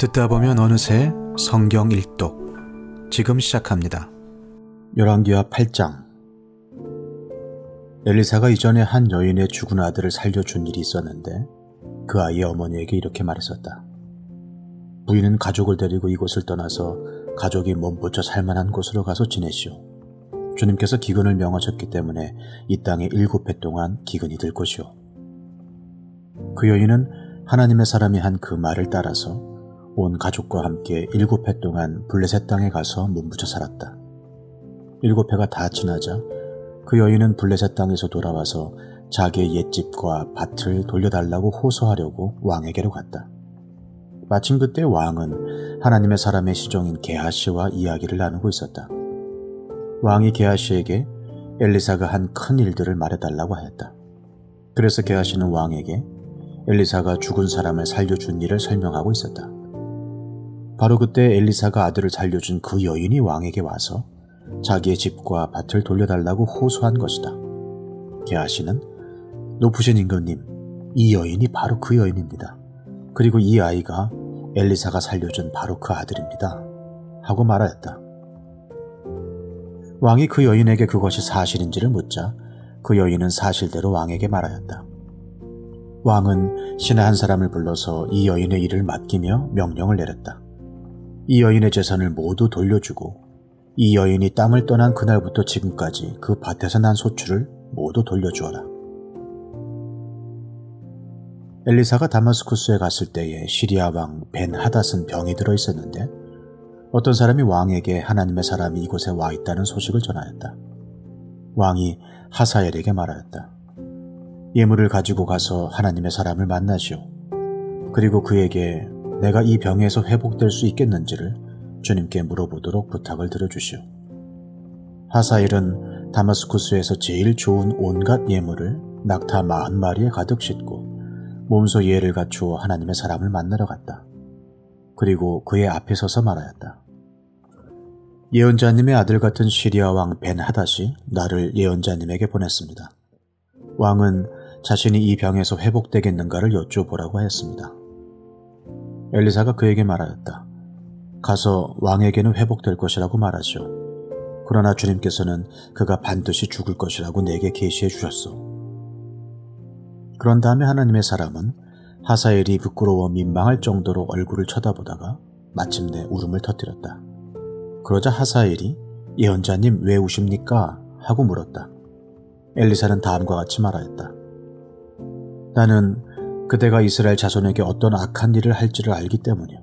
듣다 보면 어느새 성경 일독 지금 시작합니다. 열왕기하 8장. 엘리사가 이전에 한 여인의 죽은 아들을 살려준 일이 있었는데 그 아이의 어머니에게 이렇게 말했었다. 부인은 가족을 데리고 이곳을 떠나서 가족이 몸부쳐 살만한 곳으로 가서 지내시오. 주님께서 기근을 명하셨기 때문에 이 땅에 7해 동안 기근이 들 것이오. 그 여인은 하나님의 사람이 한 그 말을 따라서 온 가족과 함께 7해 동안 블레셋 땅에 가서 몸부쳐 살았다. 7해가 다 지나자 그 여인은 블레셋 땅에서 돌아와서 자기의 옛집과 밭을 돌려달라고 호소하려고 왕에게로 갔다. 마침 그때 왕은 하나님의 사람의 시종인 게하시와 이야기를 나누고 있었다. 왕이 게하시에게 엘리사가 한 큰 일들을 말해달라고 하였다. 그래서 게하시는 왕에게 엘리사가 죽은 사람을 살려준 일을 설명하고 있었다. 바로 그때 엘리사가 아들을 살려준 그 여인이 왕에게 와서 자기의 집과 밭을 돌려달라고 호소한 것이다. 게하시는 높으신 임금님, 이 여인이 바로 그 여인입니다. 그리고 이 아이가 엘리사가 살려준 바로 그 아들입니다. 하고 말하였다. 왕이 그 여인에게 그것이 사실인지를 묻자 그 여인은 사실대로 왕에게 말하였다. 왕은 신하 한 사람을 불러서 이 여인의 일을 맡기며 명령을 내렸다. 이 여인의 재산을 모두 돌려주고 이 여인이 땅을 떠난 그날부터 지금까지 그 밭에서 난 소출을 모두 돌려주어라. 엘리사가 다마스쿠스에 갔을 때에 시리아 왕 벤하닷은 병이 들어 있었는데 어떤 사람이 왕에게 하나님의 사람이 이곳에 와 있다는 소식을 전하였다. 왕이 하사엘에게 말하였다. 예물을 가지고 가서 하나님의 사람을 만나시오. 그리고 그에게 내가 이 병에서 회복될 수 있겠는지를 주님께 물어보도록 부탁을 드려주시오. 하사엘은 다마스쿠스에서 제일 좋은 온갖 예물을 낙타 40마리에 가득 싣고 몸소 예를 갖추어 하나님의 사람을 만나러 갔다. 그리고 그의 앞에 서서 말하였다. 예언자님의 아들 같은 시리아 왕 벤하닷이 나를 예언자님에게 보냈습니다. 왕은 자신이 이 병에서 회복되겠는가를 여쭤보라고 하였습니다. 엘리사가 그에게 말하였다. 가서 왕에게는 회복될 것이라고 말하시오. 그러나 주님께서는 그가 반드시 죽을 것이라고 내게 계시해 주셨소. 그런 다음에 하나님의 사람은 하사엘이 부끄러워 민망할 정도로 얼굴을 쳐다보다가 마침내 울음을 터뜨렸다. 그러자 하사엘이 예언자님 왜 우십니까? 하고 물었다. 엘리사는 다음과 같이 말하였다. 나는 그대가 이스라엘 자손에게 어떤 악한 일을 할지를 알기 때문이요.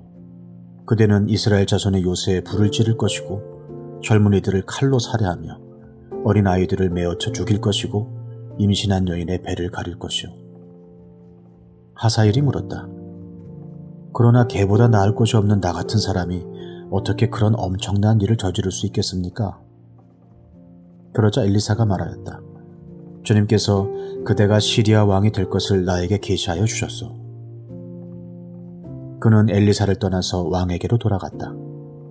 그대는 이스라엘 자손의 요새에 불을 지를 것이고 젊은이들을 칼로 살해하며 어린아이들을 메어쳐 죽일 것이고 임신한 여인의 배를 가릴 것이요. 하사엘이 물었다. 그러나 개보다 나을 것이 없는 나 같은 사람이 어떻게 그런 엄청난 일을 저지를 수 있겠습니까? 그러자 엘리사가 말하였다. 주님께서 그대가 시리아 왕이 될 것을 나에게 계시하여 주셨소. 그는 엘리사를 떠나서 왕에게로 돌아갔다.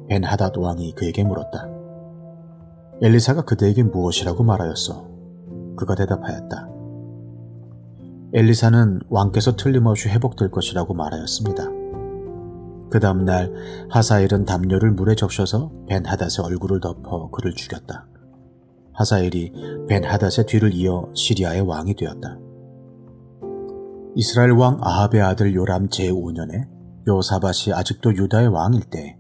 벤하닷 왕이 그에게 물었다. 엘리사가 그대에게 무엇이라고 말하였소? 그가 대답하였다. 엘리사는 왕께서 틀림없이 회복될 것이라고 말하였습니다. 그 다음날 하사엘은 담요를 물에 적셔서 벤하닷의 얼굴을 덮어 그를 죽였다. 하사엘이 벤하닷의 뒤를 이어 시리아의 왕이 되었다. 이스라엘 왕 아합의 아들 요람 제5년에 여호사밧이 아직도 유다의 왕일 때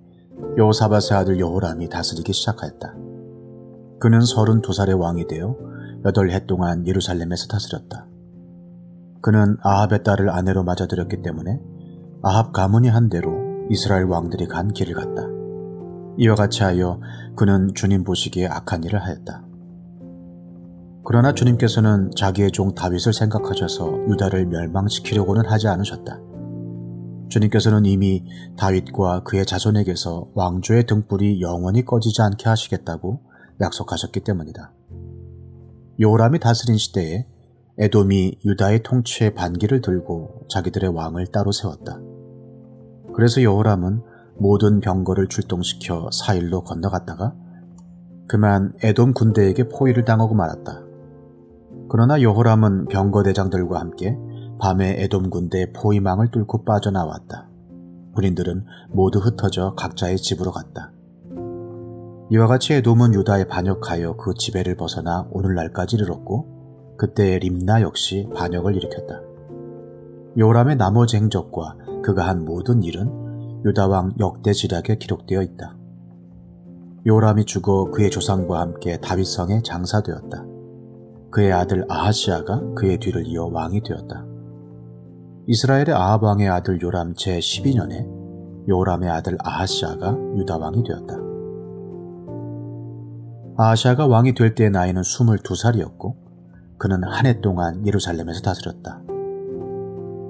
여호사밧의 아들 여호람이 다스리기 시작하였다. 그는 32살의 왕이 되어 8해 동안 예루살렘에서 다스렸다. 그는 아합의 딸을 아내로 맞아들였기 때문에 아합 가문이 한 대로 이스라엘 왕들이 간 길을 갔다. 이와 같이 하여 그는 주님 보시기에 악한 일을 하였다. 그러나 주님께서는 자기의 종 다윗을 생각하셔서 유다를 멸망시키려고는 하지 않으셨다. 주님께서는 이미 다윗과 그의 자손에게서 왕조의 등불이 영원히 꺼지지 않게 하시겠다고 약속하셨기 때문이다. 요람이 다스린 시대에 에돔이 유다의 통치의 반기를 들고 자기들의 왕을 따로 세웠다. 그래서 여호람은 모든 병거를 출동시켜 사일로 건너갔다가 그만 에돔 군대에게 포위를 당하고 말았다. 그러나 여호람은 병거대장들과 함께 밤에 에돔 군대의 포위망을 뚫고 빠져나왔다. 군인들은 모두 흩어져 각자의 집으로 갔다. 이와 같이 에돔은 유다에 반역하여 그 지배를 벗어나 오늘날까지 이르렀고 그때의 림나 역시 반역을 일으켰다. 요람의 나머지 행적과 그가 한 모든 일은 유다왕 역대지략에 기록되어 있다. 요람이 죽어 그의 조상과 함께 다윗성에 장사되었다. 그의 아들 아하시아가 그의 뒤를 이어 왕이 되었다. 이스라엘의 아합 왕의 아들 요람 제12년에 요람의 아들 아하시아가 유다 왕이 되었다. 아하시아가 왕이 될 때의 나이는 22살이었고 그는 한 해 동안 예루살렘에서 다스렸다.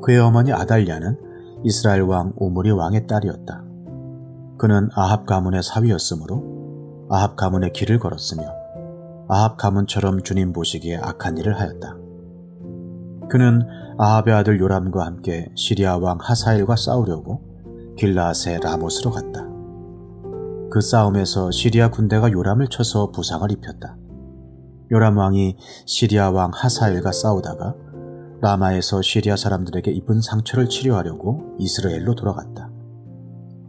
그의 어머니 아달랴는 이스라엘 왕 오므리 왕의 딸이었다. 그는 아합 가문의 사위였으므로 아합 가문의 길을 걸었으며 아합 가문처럼 주님 보시기에 악한 일을 하였다. 그는 아합의 아들 요람과 함께 시리아 왕 하사엘과 싸우려고 길라앗의 라못으로 갔다. 그 싸움에서 시리아 군대가 요람을 쳐서 부상을 입혔다. 요람 왕이 시리아 왕 하사엘과 싸우다가 라마에서 시리아 사람들에게 입은 상처를 치료하려고 이스라엘로 돌아갔다.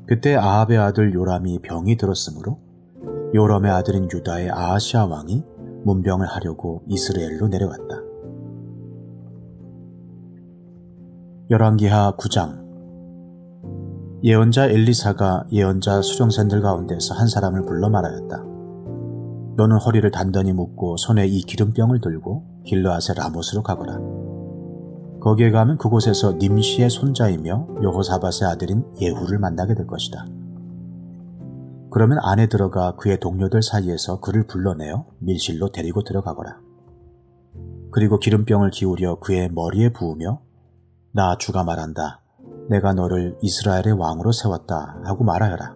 그때 아합의 아들 요람이 병이 들었으므로 요람의 아들인 유다의 아하시아 왕이 문병을 하려고 이스라엘로 내려갔다. 열왕기하 9장. 예언자 엘리사가 예언자 수령관들 가운데서 한 사람을 불러 말하였다. 너는 허리를 단단히 묶고 손에 이 기름병을 들고 길르앗의 라못으로 가거라. 거기에 가면 그곳에서 님시의 손자이며 여호사밧의 아들인 예후를 만나게 될 것이다. 그러면 안에 들어가 그의 동료들 사이에서 그를 불러내어 밀실로 데리고 들어가거라. 그리고 기름병을 기울여 그의 머리에 부으며 나 주가 말한다. 내가 너를 이스라엘의 왕으로 세웠다 하고 말하여라.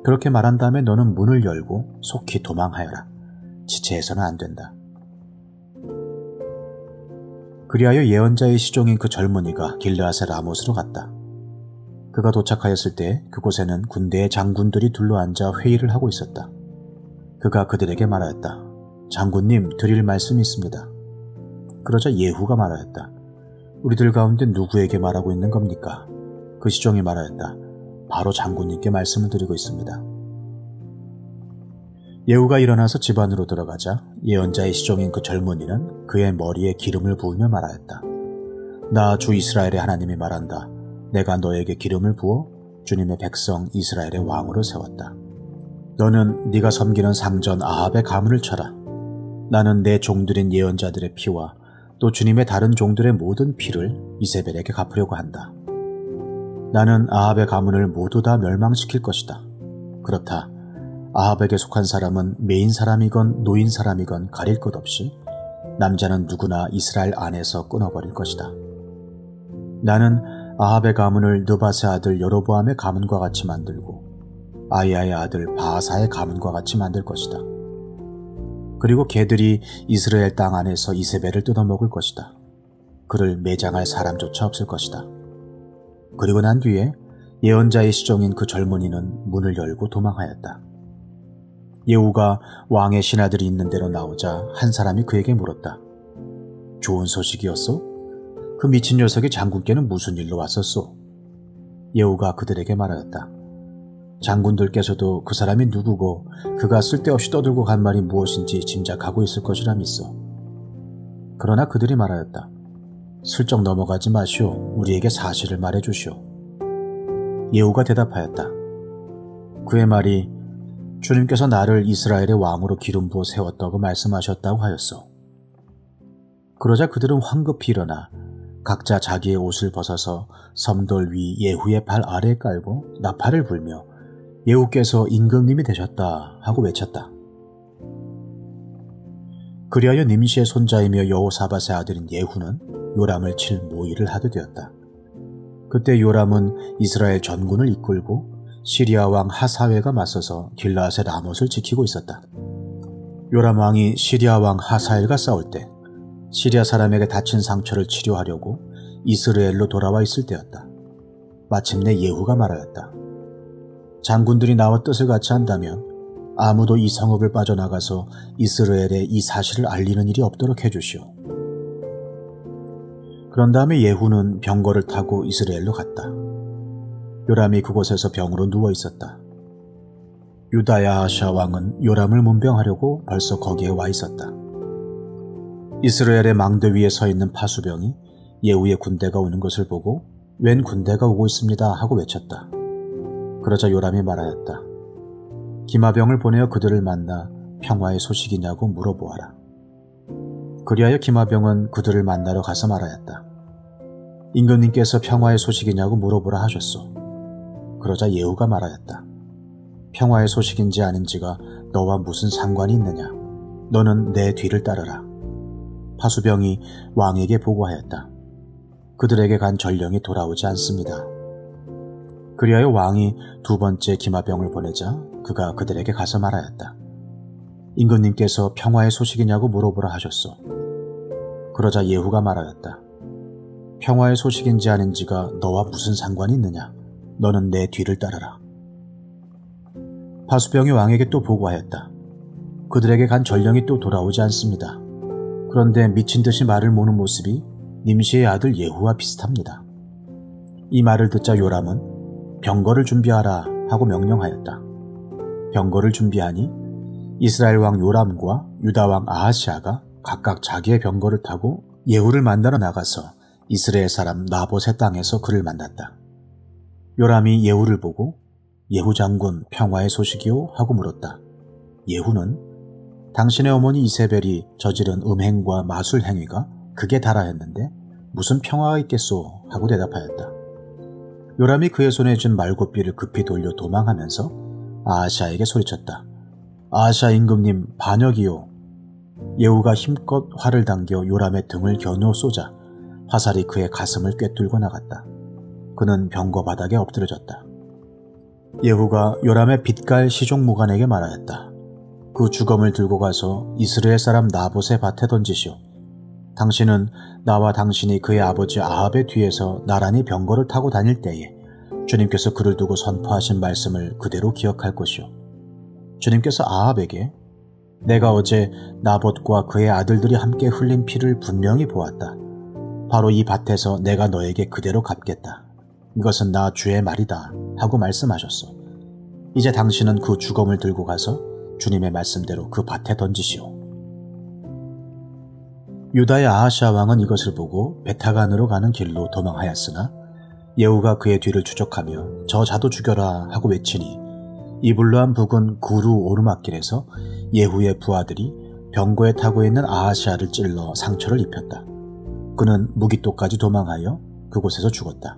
그렇게 말한 다음에 너는 문을 열고 속히 도망하여라. 지체해서는 안 된다. 그리하여 예언자의 시종인 그 젊은이가 길르앗의 라못으로 갔다. 그가 도착하였을 때 그곳에는 군대의 장군들이 둘러앉아 회의를 하고 있었다. 그가 그들에게 말하였다. 장군님, 드릴 말씀이 있습니다. 그러자 예후가 말하였다. 우리들 가운데 누구에게 말하고 있는 겁니까? 그 시종이 말하였다. 바로 장군님께 말씀을 드리고 있습니다. 예후가 일어나서 집 안으로 들어가자 예언자의 시종인 그 젊은이는 그의 머리에 기름을 부으며 말하였다. 나 주 이스라엘의 하나님이 말한다. 내가 너에게 기름을 부어 주님의 백성 이스라엘의 왕으로 세웠다. 너는 네가 섬기는 상전 아합의 가문을 쳐라. 나는 내 종들인 예언자들의 피와 또 주님의 다른 종들의 모든 피를 이세벨에게 갚으려고 한다. 나는 아합의 가문을 모두 다 멸망시킬 것이다. 그렇다. 아합에게 속한 사람은 메인 사람이건 노인 사람이건 가릴 것 없이 남자는 누구나 이스라엘 안에서 끊어버릴 것이다. 나는 아합의 가문을 느밧의 아들 여로보암의 가문과 같이 만들고 아이야의 아들 바하사의 가문과 같이 만들 것이다. 그리고 개들이 이스라엘 땅 안에서 이세벨을 뜯어먹을 것이다. 그를 매장할 사람조차 없을 것이다. 그리고 난 뒤에 예언자의 시종인 그 젊은이는 문을 열고 도망하였다. 예후가 왕의 신하들이 있는 데로 나오자 한 사람이 그에게 물었다. 좋은 소식이었소? 그 미친 녀석이 장군께는 무슨 일로 왔었소? 예후가 그들에게 말하였다. 장군들께서도 그 사람이 누구고 그가 쓸데없이 떠들고 간 말이 무엇인지 짐작하고 있을 것이라 믿소. 그러나 그들이 말하였다. 슬쩍 넘어가지 마시오. 우리에게 사실을 말해주시오. 예후가 대답하였다. 그의 말이 주님께서 나를 이스라엘의 왕으로 기름 부어 세웠다고 말씀하셨다고 하였소. 그러자 그들은 황급히 일어나 각자 자기의 옷을 벗어서 섬돌 위 예후의 발 아래에 깔고 나팔을 불며 예후께서 임금님이 되셨다 하고 외쳤다. 그리하여 님시의 손자이며 여호사밧의 아들인 예후는 요람을 칠 모의를 하게 되었다. 그때 요람은 이스라엘 전군을 이끌고 시리아 왕 하사회가 맞서서 길라앗의 라못을 지키고 있었다. 요람 왕이 시리아 왕 하사엘과 싸울 때 시리아 사람에게 다친 상처를 치료하려고 이스라엘로 돌아와 있을 때였다. 마침내 예후가 말하였다. 장군들이 나와 뜻을 같이 한다면 아무도 이 성읍을 빠져나가서 이스라엘에 이 사실을 알리는 일이 없도록 해주시오. 그런 다음에 예후는 병거를 타고 이스라엘로 갔다. 요람이 그곳에서 병으로 누워 있었다. 유다의 아하샤 왕은 요람을 문병하려고 벌써 거기에 와 있었다. 이스라엘의 망대 위에 서 있는 파수병이 예후의 군대가 오는 것을 보고 웬 군대가 오고 있습니다 하고 외쳤다. 그러자 요람이 말하였다. 기마병을 보내어 그들을 만나 평화의 소식이냐고 물어보아라. 그리하여 기마병은 그들을 만나러 가서 말하였다. 임금님께서 평화의 소식이냐고 물어보라 하셨소. 그러자 예후가 말하였다. 평화의 소식인지 아닌지가 너와 무슨 상관이 있느냐. 너는 내 뒤를 따르라. 파수병이 왕에게 보고하였다. 그들에게 간 전령이 돌아오지 않습니다. 그리하여 왕이 두 번째 기마병을 보내자 그가 그들에게 가서 말하였다. 임금님께서 평화의 소식이냐고 물어보라 하셨소. 그러자 예후가 말하였다. 평화의 소식인지 아닌지가 너와 무슨 상관이 있느냐. 너는 내 뒤를 따르라. 파수병이 왕에게 또 보고하였다. 그들에게 간 전령이 또 돌아오지 않습니다. 그런데 미친 듯이 말을 모는 모습이 님시의 아들 예후와 비슷합니다. 이 말을 듣자 요람은 병거를 준비하라 하고 명령하였다. 병거를 준비하니 이스라엘 왕 요람과 유다 왕 아하시아가 각각 자기의 병거를 타고 예후를 만나러 나가서 이스라엘 사람 나봇의 땅에서 그를 만났다. 요람이 예후를 보고 예후 장군 평화의 소식이요? 하고 물었다. 예후는 당신의 어머니 이세벨이 저지른 음행과 마술 행위가 극에 달하였는데 무슨 평화가 있겠소? 하고 대답하였다. 요람이 그의 손에 준 말고삐를 급히 돌려 도망하면서 아하샤에게 소리쳤다. 아하샤 임금님 반역이요. 예후가 힘껏 활을 당겨 요람의 등을 겨누어 쏘자 화살이 그의 가슴을 꿰뚫고 나갔다. 그는 병거 바닥에 엎드려졌다. 예후가 요람의 빛깔 시종무관에게 말하였다. 그 주검을 들고 가서 이스라엘 사람 나봇의 밭에 던지시오. 당신은 나와 당신이 그의 아버지 아합의 뒤에서 나란히 병거를 타고 다닐 때에 주님께서 그를 두고 선포하신 말씀을 그대로 기억할 것이오. 주님께서 아합에게 내가 어제 나봇과 그의 아들들이 함께 흘린 피를 분명히 보았다. 바로 이 밭에서 내가 너에게 그대로 갚겠다. 이것은 나 주의 말이다 하고 말씀하셨소. 이제 당신은 그 주검을 들고 가서 주님의 말씀대로 그 밭에 던지시오. 유다의 아하시아 왕은 이것을 보고 베타간으로 가는 길로 도망하였으나 예후가 그의 뒤를 추적하며 저 자도 죽여라 하고 외치니 이블루한 북은 구루 오르막길에서 예후의 부하들이 병거에 타고 있는 아하시아를 찔러 상처를 입혔다. 그는 무기토까지 도망하여 그곳에서 죽었다.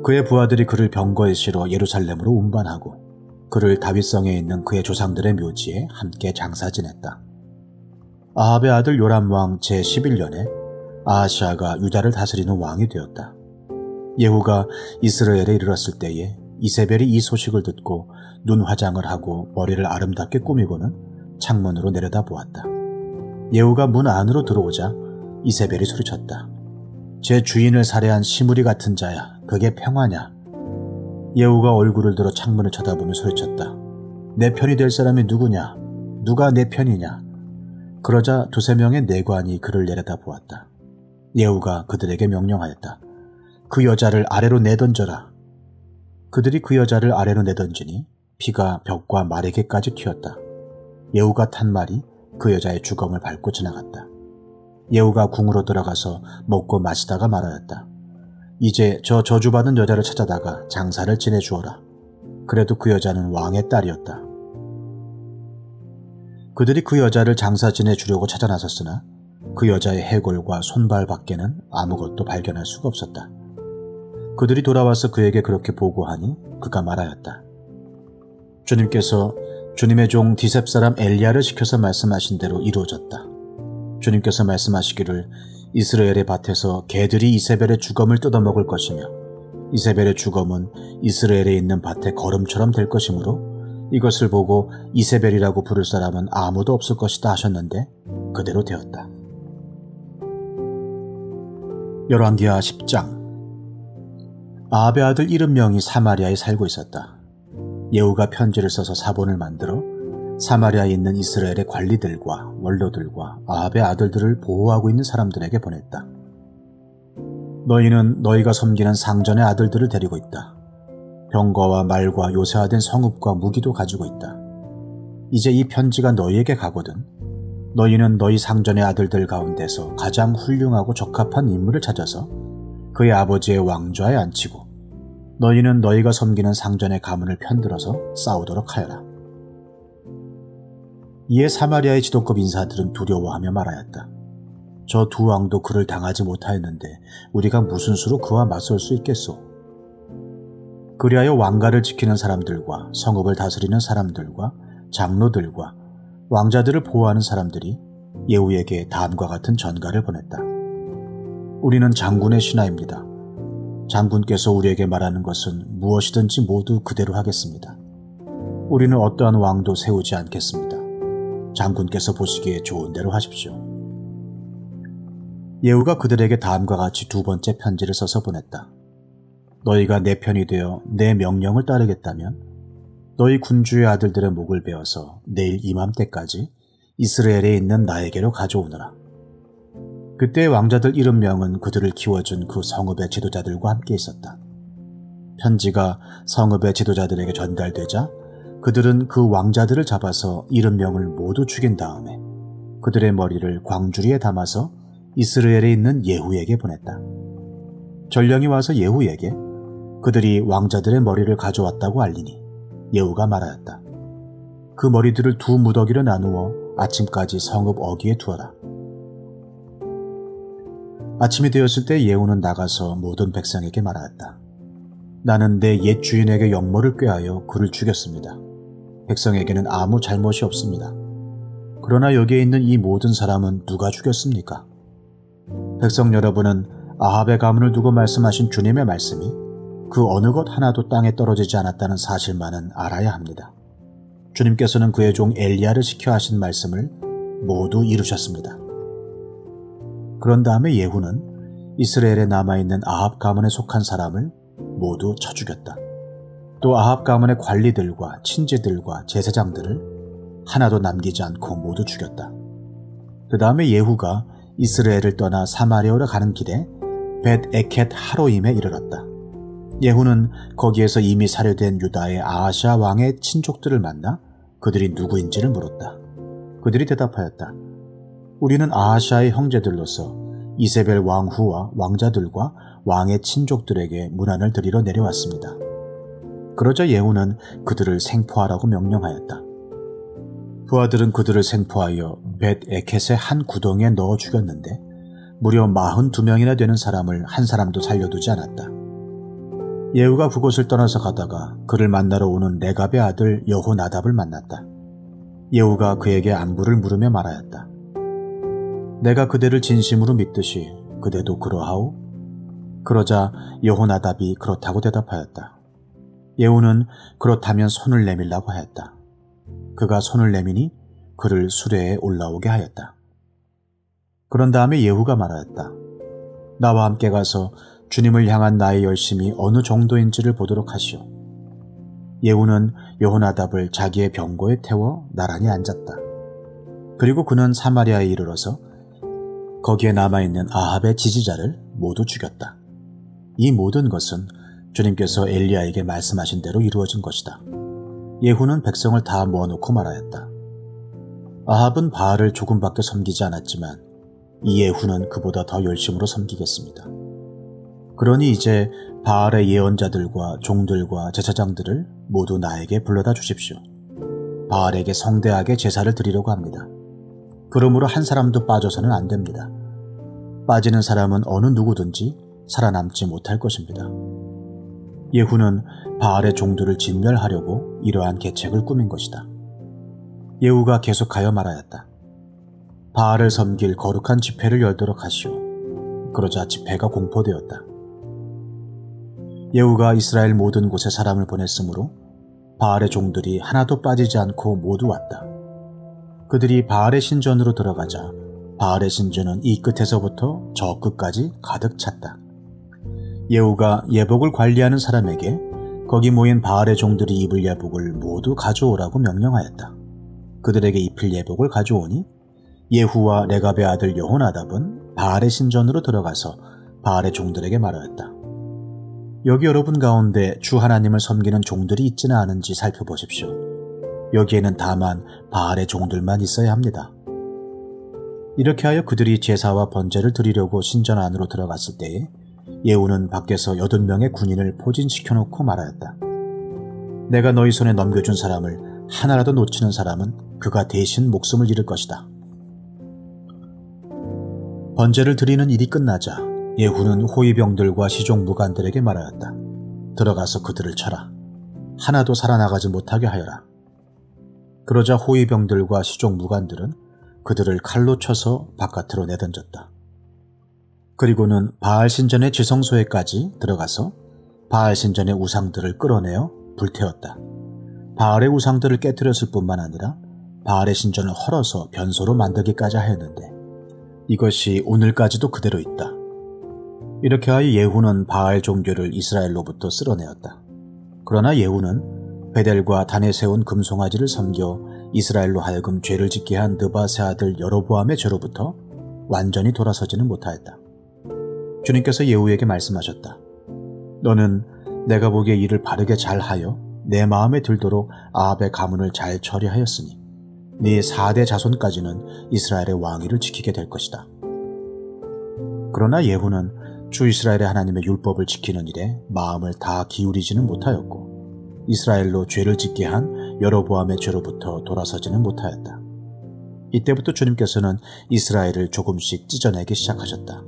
그의 부하들이 그를 병거에 실어 예루살렘으로 운반하고 그를 다윗성에 있는 그의 조상들의 묘지에 함께 장사 지냈다. 아합의 아들 요람 왕 제11년에 아하시아가 유다를 다스리는 왕이 되었다. 예후가 이스라엘에 이르렀을 때에 이세벨이 이 소식을 듣고 눈 화장을 하고 머리를 아름답게 꾸미고는 창문으로 내려다보았다. 예후가 문 안으로 들어오자 이세벨이 소리쳤다. 제 주인을 살해한 시무리 같은 자야, 그게 평화냐? 예후가 얼굴을 들어 창문을 쳐다보며 소리쳤다. 내 편이 될 사람이 누구냐? 누가 내 편이냐? 그러자 두세 명의 내관이 그를 내려다보았다. 예후가 그들에게 명령하였다. 그 여자를 아래로 내던져라. 그들이 그 여자를 아래로 내던지니 피가 벽과 마레게까지 튀었다. 예후가 탄 말이 그 여자의 주검을 밟고 지나갔다. 예후가 궁으로 들어가서 먹고 마시다가 말하였다. 이제 저 저주받은 여자를 찾아다가 장사를 지내주어라. 그래도 그 여자는 왕의 딸이었다. 그들이 그 여자를 장사 지내주려고 찾아 나섰으나 그 여자의 해골과 손발 밖에는 아무것도 발견할 수가 없었다. 그들이 돌아와서 그에게 그렇게 보고하니 그가 말하였다. 주님께서 주님의 종 디셉 사람 엘리야를 시켜서 말씀하신 대로 이루어졌다. 주님께서 말씀하시기를 이스라엘의 밭에서 개들이 이세벨의 주검을 뜯어먹을 것이며 이세벨의 주검은 이스라엘에 있는 밭의 거름처럼 될 것이므로 이것을 보고 이세벨이라고 부를 사람은 아무도 없을 것이다 하셨는데 그대로 되었다. 열왕기하 10장. 아합의 아들 70명이 사마리아에 살고 있었다. 예후가 편지를 써서 사본을 만들어 사마리아에 있는 이스라엘의 관리들과 원로들과 아합의 아들들을 보호하고 있는 사람들에게 보냈다. 너희는 너희가 섬기는 상전의 아들들을 데리고 있다. 병거와 말과 요새화된 성읍과 무기도 가지고 있다. 이제 이 편지가 너희에게 가거든. 너희는 너희 상전의 아들들 가운데서 가장 훌륭하고 적합한 인물을 찾아서 그의 아버지의 왕좌에 앉히고 너희는 너희가 섬기는 상전의 가문을 편들어서 싸우도록 하여라. 이에 사마리아의 지도급 인사들은 두려워하며 말하였다. 저 두 왕도 그를 당하지 못하였는데 우리가 무슨 수로 그와 맞설 수 있겠소? 그리하여 왕가를 지키는 사람들과 성읍을 다스리는 사람들과 장로들과 왕자들을 보호하는 사람들이 예후에게 다음과 같은 전가를 보냈다. 우리는 장군의 신하입니다. 장군께서 우리에게 말하는 것은 무엇이든지 모두 그대로 하겠습니다. 우리는 어떠한 왕도 세우지 않겠습니다. 장군께서 보시기에 좋은 대로 하십시오. 예후가 그들에게 다음과 같이 두 번째 편지를 써서 보냈다. 너희가 내 편이 되어 내 명령을 따르겠다면 너희 군주의 아들들의 목을 베어서 내일 이맘때까지 이스라엘에 있는 나에게로 가져오너라. 그때의 왕자들 70명은 그들을 키워준 그 성읍의 지도자들과 함께 있었다. 편지가 성읍의 지도자들에게 전달되자 그들은 그 왕자들을 잡아서 70명을 모두 죽인 다음에 그들의 머리를 광주리에 담아서 이스라엘에 있는 예후에게 보냈다. 전령이 와서 예후에게 그들이 왕자들의 머리를 가져왔다고 알리니 예후가 말하였다. 그 머리들을 두 무더기로 나누어 아침까지 성읍 어귀에 두어라. 아침이 되었을 때 예후는 나가서 모든 백성에게 말하였다. 나는 내 옛 주인에게 역모를 꾀하여 그를 죽였습니다. 백성에게는 아무 잘못이 없습니다. 그러나 여기에 있는 이 모든 사람은 누가 죽였습니까? 백성 여러분은 아합의 가문을 두고 말씀하신 주님의 말씀이 그 어느 것 하나도 땅에 떨어지지 않았다는 사실만은 알아야 합니다. 주님께서는 그의 종 엘리야를 시켜 하신 말씀을 모두 이루셨습니다. 그런 다음에 예후는 이스라엘에 남아있는 아합 가문에 속한 사람을 모두 쳐 죽였다. 또 아합 가문의 관리들과 친지들과 제사장들을 하나도 남기지 않고 모두 죽였다. 그 다음에 예후가 이스라엘을 떠나 사마리아로 가는 길에 벳 에켓 하로임에 이르렀다. 예후는 거기에서 이미 살해된 유다의 아하시아 왕의 친족들을 만나 그들이 누구인지를 물었다. 그들이 대답하였다. 우리는 아하시아의 형제들로서 이세벨 왕후와 왕자들과 왕의 친족들에게 문안을 드리러 내려왔습니다. 그러자 예후는 그들을 생포하라고 명령하였다. 부하들은 그들을 생포하여 벳 에켓의 한 구덩이에 넣어 죽였는데 무려 42명이나 되는 사람을 한 사람도 살려두지 않았다. 예후가 그곳을 떠나서 가다가 그를 만나러 오는 레갑의 아들 여호나답을 만났다. 예후가 그에게 안부를 물으며 말하였다. 내가 그대를 진심으로 믿듯이 그대도 그러하오? 그러자 여호나답이 그렇다고 대답하였다. 예후는 그렇다면 손을 내밀라고 하였다. 그가 손을 내미니 그를 수레에 올라오게 하였다. 그런 다음에 예후가 말하였다. 나와 함께 가서 주님을 향한 나의 열심이 어느 정도인지를 보도록 하시오. 예후는 여호나답을 자기의 병거에 태워 나란히 앉았다. 그리고 그는 사마리아에 이르러서 거기에 남아있는 아합의 지지자를 모두 죽였다. 이 모든 것은 주님께서 엘리야에게 말씀하신 대로 이루어진 것이다. 예후는 백성을 다 모아놓고 말하였다. 아합은 바알을 조금밖에 섬기지 않았지만 이 예후는 그보다 더 열심으로 섬기겠습니다. 그러니 이제 바알의 예언자들과 종들과 제사장들을 모두 나에게 불러다 주십시오. 바알에게 성대하게 제사를 드리려고 합니다. 그러므로 한 사람도 빠져서는 안 됩니다. 빠지는 사람은 어느 누구든지 살아남지 못할 것입니다. 예후는 바알의 종들을 진멸하려고 이러한 계책을 꾸민 것이다. 예후가 계속하여 말하였다. 바알을 섬길 거룩한 집회를 열도록 하시오. 그러자 집회가 공포되었다. 예후가 이스라엘 모든 곳에 사람을 보냈으므로 바알의 종들이 하나도 빠지지 않고 모두 왔다. 그들이 바알의 신전으로 들어가자 바알의 신전은 이 끝에서부터 저 끝까지 가득 찼다. 예후가 예복을 관리하는 사람에게 거기 모인 바알의 종들이 입을 예복을 모두 가져오라고 명령하였다. 그들에게 입힐 예복을 가져오니 예후와 레갑의 아들 여호나답은 바알의 신전으로 들어가서 바알의 종들에게 말하였다. 여기 여러분 가운데 주 하나님을 섬기는 종들이 있지는 않은지 살펴보십시오. 여기에는 다만 바알의 종들만 있어야 합니다. 이렇게 하여 그들이 제사와 번제를 드리려고 신전 안으로 들어갔을 때에 예후는 밖에서 8명의 군인을 포진시켜놓고 말하였다. 내가 너희 손에 넘겨준 사람을 하나라도 놓치는 사람은 그가 대신 목숨을 잃을 것이다. 번제를 드리는 일이 끝나자 예후는 호위병들과 시종무관들에게 말하였다. 들어가서 그들을 쳐라. 하나도 살아나가지 못하게 하여라. 그러자 호위병들과 시종무관들은 그들을 칼로 쳐서 바깥으로 내던졌다. 그리고는 바알 신전의 지성소에까지 들어가서 바알 신전의 우상들을 끌어내어 불태웠다. 바알의 우상들을 깨뜨렸을 뿐만 아니라 바알의 신전을 헐어서 변소로 만들기까지 하였는데 이것이 오늘까지도 그대로 있다. 이렇게 하여 예후는 바알 종교를 이스라엘로부터 쓸어내었다. 그러나 예후는 베델과 단에 세운 금송아지를 섬겨 이스라엘로 하여금 죄를 짓게 한 느밧의 아들 여로보암의 죄로부터 완전히 돌아서지는 못하였다. 주님께서 예후에게 말씀하셨다. 너는 내가 보기에 일을 바르게 잘하여 내 마음에 들도록 아합의 가문을 잘 처리하였으니 네 4대 자손까지는 이스라엘의 왕위를 지키게 될 것이다. 그러나 예후는 주 이스라엘의 하나님의 율법을 지키는 일에 마음을 다 기울이지는 못하였고 이스라엘로 죄를 짓게 한 여로보암의 죄로부터 돌아서지는 못하였다. 이때부터 주님께서는 이스라엘을 조금씩 찢어내기 시작하셨다.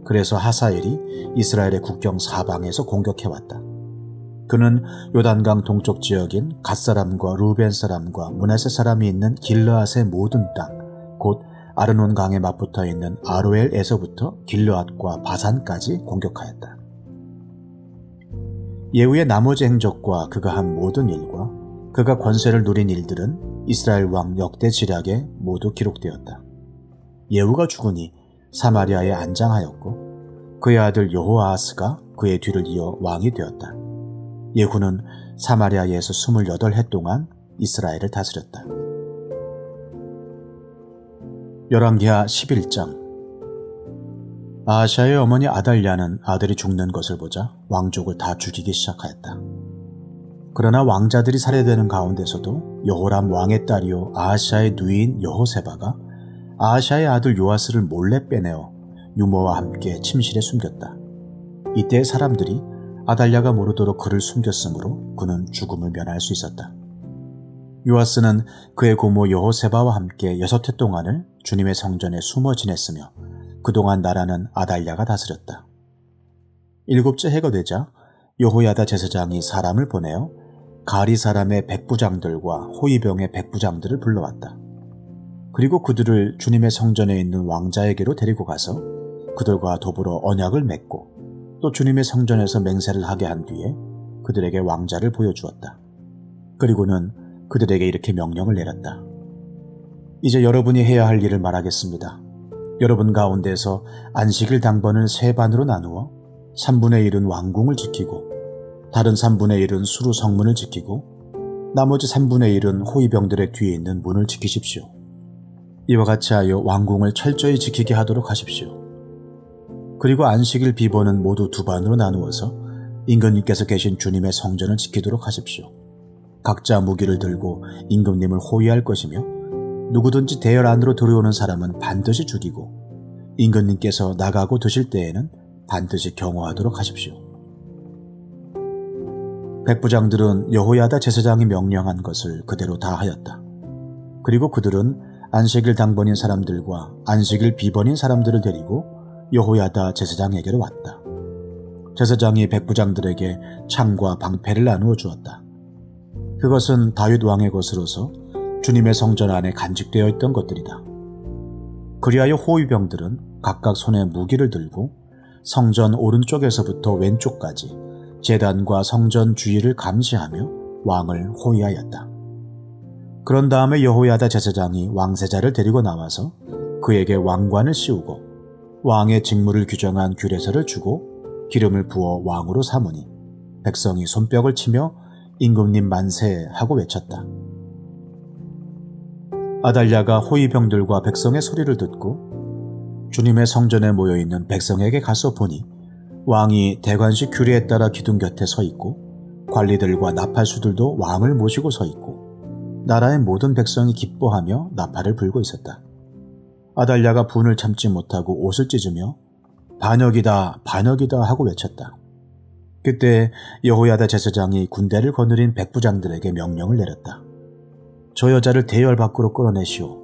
그래서 하사엘이 이스라엘의 국경 사방에서 공격해왔다. 그는 요단강 동쪽 지역인 갓사람과 루벤 사람과 므낫세 사람이 있는 길르앗의 모든 땅, 곧 아르논 강에 맞붙어 있는 아로엘에서부터 길르앗과 바산까지 공격하였다. 예후의 나머지 행적과 그가 한 모든 일과 그가 권세를 누린 일들은 이스라엘 왕 역대 지략에 모두 기록되었다. 예후가 죽으니 사마리아에 안장하였고 그의 아들 여호아하스가 그의 뒤를 이어 왕이 되었다. 예후는 사마리아에서 28해 동안 이스라엘을 다스렸다. 열왕기하 11장. 아하시아의 어머니 아달랴는 아들이 죽는 것을 보자 왕족을 다 죽이기 시작하였다. 그러나 왕자들이 살해되는 가운데서도 여호람 왕의 딸이요 아하시아의 누이인 여호세바가 아하시아의 아들 요아스를 몰래 빼내어 유모와 함께 침실에 숨겼다. 이때 사람들이 아달랴가 모르도록 그를 숨겼으므로 그는 죽음을 면할 수 있었다. 요아스는 그의 고모 여호세바와 함께 6해 동안을 주님의 성전에 숨어 지냈으며 그동안 나라는 아달랴가 다스렸다. 7째 해가 되자 여호야다 제사장이 사람을 보내어 가리 사람의 백부장들과 호위병의 백부장들을 불러왔다. 그리고 그들을 주님의 성전에 있는 왕자에게로 데리고 가서 그들과 더불어 언약을 맺고 또 주님의 성전에서 맹세를 하게 한 뒤에 그들에게 왕자를 보여주었다. 그리고는 그들에게 이렇게 명령을 내렸다. 이제 여러분이 해야 할 일을 말하겠습니다. 여러분 가운데서 안식일 당번을 3반으로 나누어 3분의 1은 왕궁을 지키고 다른 3분의 1은 수루 성문을 지키고 나머지 3분의 1은 호위병들의 뒤에 있는 문을 지키십시오. 이와 같이 하여 왕궁을 철저히 지키게 하도록 하십시오. 그리고 안식일 비번은 모두 2반으로 나누어서 임금님께서 계신 주님의 성전을 지키도록 하십시오. 각자 무기를 들고 임금님을 호위할 것이며 누구든지 대열 안으로 들어오는 사람은 반드시 죽이고 임금님께서 나가고 드실 때에는 반드시 경호하도록 하십시오. 백부장들은 여호야다 제사장이 명령한 것을 그대로 다 하였다. 그리고 그들은 안식일 당번인 사람들과 안식일 비번인 사람들을 데리고 여호야다 제사장에게로 왔다. 제사장이 백부장들에게 창과 방패를 나누어 주었다. 그것은 다윗 왕의 것으로서 주님의 성전 안에 간직되어 있던 것들이다. 그리하여 호위병들은 각각 손에 무기를 들고 성전 오른쪽에서부터 왼쪽까지 제단과 성전 주위를 감시하며 왕을 호위하였다. 그런 다음에 여호야다 제사장이 왕세자를 데리고 나와서 그에게 왕관을 씌우고 왕의 직무를 규정한 규례서를 주고 기름을 부어 왕으로 삼으니 백성이 손뼉을 치며 임금님 만세 하고 외쳤다. 아달랴가 호위병들과 백성의 소리를 듣고 주님의 성전에 모여있는 백성에게 가서 보니 왕이 대관식 규례에 따라 기둥 곁에 서 있고 관리들과 나팔수들도 왕을 모시고 서 있고 나라의 모든 백성이 기뻐하며 나팔을 불고 있었다. 아달랴가 분을 참지 못하고 옷을 찢으며 반역이다 반역이다 하고 외쳤다. 그때 여호야다 제사장이 군대를 거느린 백부장들에게 명령을 내렸다. 저 여자를 대열 밖으로 끌어내시오.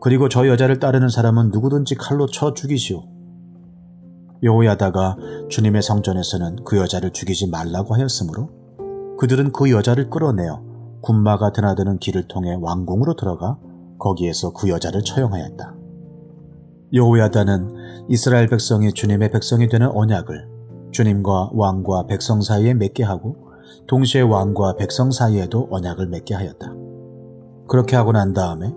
그리고 저 여자를 따르는 사람은 누구든지 칼로 쳐 죽이시오. 여호야다가 주님의 성전에서는 그 여자를 죽이지 말라고 하였으므로 그들은 그 여자를 끌어내어 군마가 드나드는 길을 통해 왕궁으로 들어가 거기에서 그 여자를 처형하였다. 여호야다는 이스라엘 백성이 주님의 백성이 되는 언약을 주님과 왕과 백성 사이에 맺게 하고 동시에 왕과 백성 사이에도 언약을 맺게 하였다. 그렇게 하고 난 다음에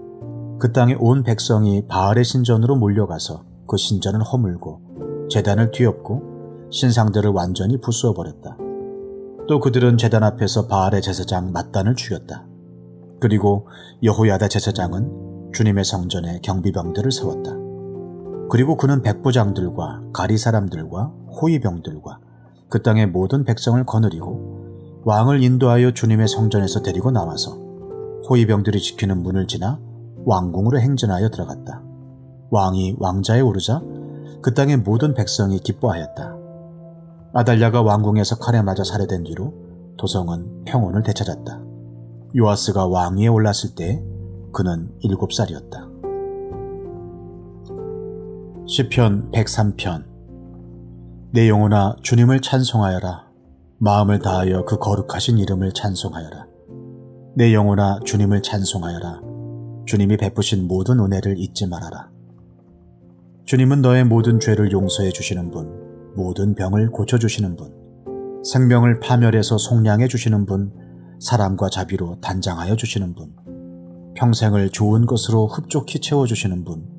그 땅에 온 백성이 바알의 신전으로 몰려가서 그 신전을 허물고 제단을 뒤엎고 신상들을 완전히 부수어버렸다. 또 그들은 제단 앞에서 바알의 제사장 맏단을 죽였다. 그리고 여호야다 제사장은 주님의 성전에 경비병들을 세웠다. 그리고 그는 백부장들과 가리 사람들과 호위병들과 그 땅의 모든 백성을 거느리고 왕을 인도하여 주님의 성전에서 데리고 나와서 호위병들이 지키는 문을 지나 왕궁으로 행진하여 들어갔다. 왕이 왕자에 오르자 그 땅의 모든 백성이 기뻐하였다. 아달랴가 왕궁에서 칼에 맞아 살해된 뒤로 도성은 평온을 되찾았다. 요아스가 왕위에 올랐을 때 그는 7살이었다. 시편 103편. 내 영혼아 주님을 찬송하여라. 마음을 다하여 그 거룩하신 이름을 찬송하여라. 내 영혼아 주님을 찬송하여라. 주님이 베푸신 모든 은혜를 잊지 말아라. 주님은 너의 모든 죄를 용서해 주시는 분, 모든 병을 고쳐주시는 분, 생명을 파멸해서 속량해 주시는 분, 사람과 자비로 단장하여 주시는 분, 평생을 좋은 것으로 흡족히 채워주시는 분,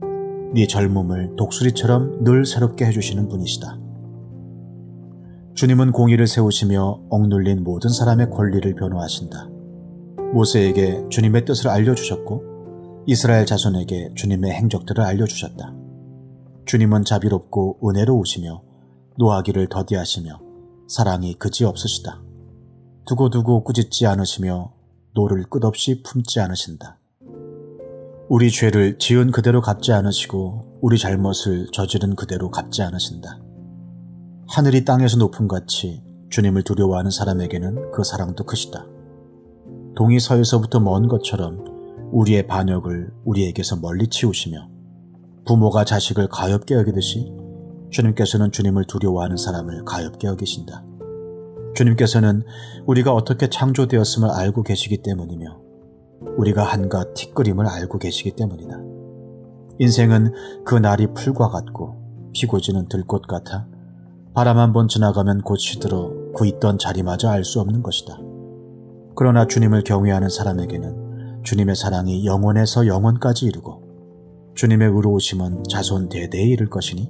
네 젊음을 독수리처럼 늘 새롭게 해주시는 분이시다. 주님은 공의를 세우시며 억눌린 모든 사람의 권리를 변호하신다. 모세에게 주님의 뜻을 알려주셨고 이스라엘 자손에게 주님의 행적들을 알려주셨다. 주님은 자비롭고 은혜로우시며 노하기를 더디하시며 사랑이 그지없으시다. 두고두고 꾸짖지 않으시며 노를 끝없이 품지 않으신다. 우리 죄를 지은 그대로 갚지 않으시고 우리 잘못을 저지른 그대로 갚지 않으신다. 하늘이 땅에서 높음같이 주님을 두려워하는 사람에게는 그 사랑도 크시다. 동이 서에서부터 먼 것처럼 우리의 반역을 우리에게서 멀리 치우시며 부모가 자식을 가엾게 여기듯이 주님께서는 주님을 두려워하는 사람을 가엾게 여기신다. 주님께서는 우리가 어떻게 창조되었음을 알고 계시기 때문이며 우리가 한갓 티끌임을 알고 계시기 때문이다. 인생은 그 날이 풀과 같고 피고 지는 들꽃 같아 바람 한 번 지나가면 곧 시들어 그 있던 자리마저 알 수 없는 것이다. 그러나 주님을 경외하는 사람에게는 주님의 사랑이 영원에서 영원까지 이르고 주님의 의로우심은 자손 대대에 이를 것이니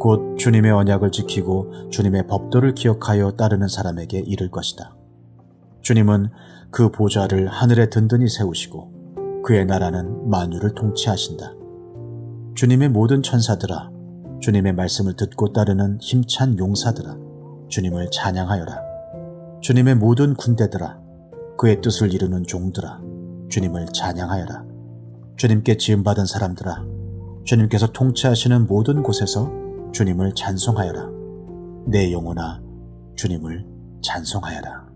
곧 주님의 언약을 지키고 주님의 법도를 기억하여 따르는 사람에게 이를 것이다. 주님은 그 보좌를 하늘에 든든히 세우시고 그의 나라는 만유를 통치하신다. 주님의 모든 천사들아, 주님의 말씀을 듣고 따르는 힘찬 용사들아, 주님을 찬양하여라. 주님의 모든 군대들아, 그의 뜻을 이루는 종들아, 주님을 찬양하여라. 주님께 지음받은 사람들아, 주님께서 통치하시는 모든 곳에서 주님을 찬송하여라. 내 영혼아, 주님을 찬송하여라.